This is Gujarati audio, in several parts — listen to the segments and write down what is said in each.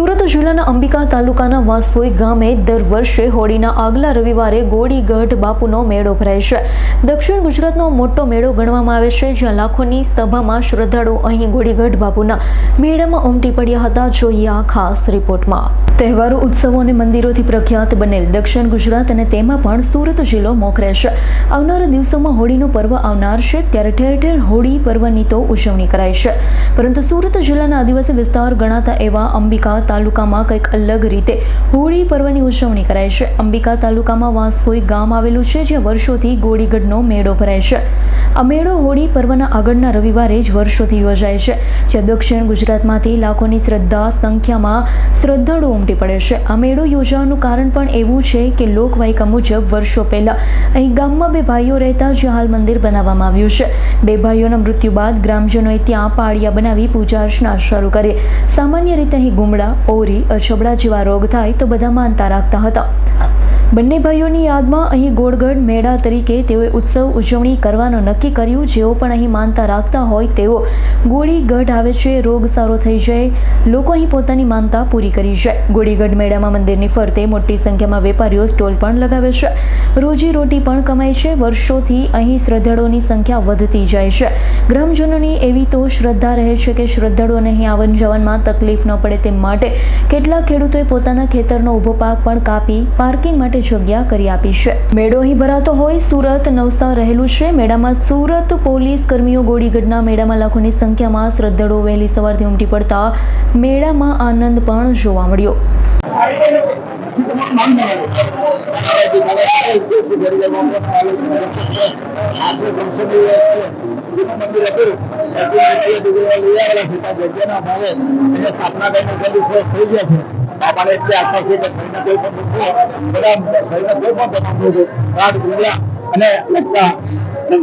સુરત જિલ્લાના અંબિકા તાલુકાના વાસફોઈ ગામે દર વર્ષે હોળીના આગલા રવિવારે ગોળીગઢ બાપુનો મેળો ભરાય છે. દક્ષિણ ગુજરાતનો મોટો મેળો ગણવામાં આવે છે, જ્યાં લાખોની સભામાં શ્રદ્ધાળુઓ અહીં ગોળીગઢ બાપુના મેળામાં ઉમટી પડ્યા હતા. જોઈએ આ ખાસ રિપોર્ટમાં. તહેવારો, ઉત્સવો અને મંદિરોથી પ્રખ્યાત બનેલ દક્ષિણ ગુજરાત અને તેમાં પણ સુરત જિલ્લો મોખરે છે. આવનારા દિવસોમાં હોળીનું પર્વ આવનાર છે, ત્યારે ઠેર ઠેર હોળી પર્વની તો ઉજવણી કરાય છે, પરંતુ સુરત જિલ્લાના આદિવાસી વિસ્તાર ગણાતા એવા અંબિકા તાલુકામાં કંઈક અલગ રીતે હોળી પર્વની ઉજવણી કરાય છે. અંબિકા તાલુકામાં વાસફોઈ ગામ આવેલું છે, જ્યાં વર્ષોથી ગોળીગઢનો મેળો ભરાય છે. આ મેળો હોળી પર્વના આગળના રવિવારે જ વર્ષોથી યોજાય છે, જ્યાં દક્ષિણ ગુજરાતમાંથી લાખોની સંખ્યામાં શ્રદ્ધાળુઓ ઉમટી પડે છે. આ મેળો યોજવાનું કારણ પણ એવું છે કે લોકવાયકા મુજબ વર્ષો પહેલા અહીં ગામમાં બે ભાઈઓ રહેતા, જ્યાં હાલ મંદિર બનાવવામાં આવ્યું છે. બે ભાઈઓના મૃત્યુ બાદ ગ્રામજનોએ ત્યાં પાળિયા બનાવી પૂજા અર્ચના શરૂ કરી. સામાન્ય રીતે અહીં ગુમડા, ઓરી, અછબડા જેવા રોગ થાય તો બધા માનતા રાખતા હતા. બંને ભાઈઓની યાદમાં અહીં ગોળગઢ મેળા તરીકે તેઓએ ઉત્સવ ઉજવણી કરવાનું નક્કી કર્યું. જેઓ પણ અહીં માનતા રાખતા હોય તેઓ ગોળીગઢ આવે છે, રોગ સારો થઈ જાય, લોકો અહીં પોતાની માનતા પૂરી કરી જાય. ગોળીગઢ મેળામાં મંદિરની ફરતે મોટી સંખ્યામાં વેપારીઓ સ્ટોલ પણ લગાવે છે, રોજી રોટી પણ કમાય છે. વર્ષોથી અહીં શ્રદ્ધાળુઓની સંખ્યા વધતી જાય છે. ગ્રામજનોની એવી તો શ્રદ્ધા રહે છે કે શ્રદ્ધાળુઓને અહીં આવન જવનમાં તકલીફ ન પડે તે માટે કેટલાક ખેડૂતોએ પોતાના ખેતરનો ઊભો પાક પણ કાપી પાર્કિંગ માટે જગ્યા કરી આપી છે. મેળો અહીં ભરાતો હોય સુરત નવસા રહેલું છે. મેળામાં સુરત પોલીસ કર્મીઓ ગોળીગઢના મેળામાં લાખોની સંખ્યામાં શ્રદ્ધાળુઓ વહેલી સવારથી ઉમટી પડતા મેળામાં આનંદ પણ જોવા મળ્યો. બાપાને એટલે આશા છે કે શરીરના કોઈ પણ બધા શરીરના કોઈ પણ પ્રકારનું રાત ગુંગળા અને લગતા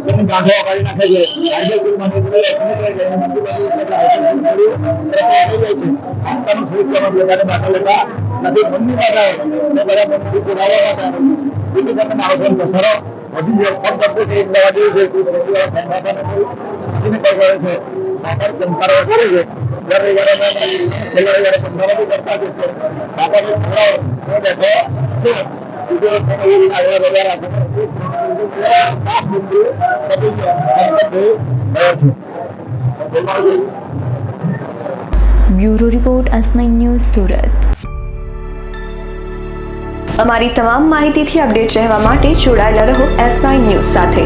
શરીરની ગાંઠો કાઢી નાખે છે. કાયદેસર મંદિર આસ્થાનું શરીર બધાને બાટો લેતા નથી. મંદિર માટે બધા મંદિર પુરાવા માટે બીજી તમને આવશે પસારો હજી સબ પદ્ધતિ એક દવા જેવી છે. કોઈ ચીને કોઈ કરે છે બાપા જનકારો કરે છે. દર રવિવારે છેલ્લા રવિવારે 15 કરતા છે. બાપાને બેઠો છે. Bureau report S9 news Surat. અમારી તમામ માહિતીથી અપડેટ રહેવા માટે જોડાયેલા રહો S9 ન્યૂઝ સાથે.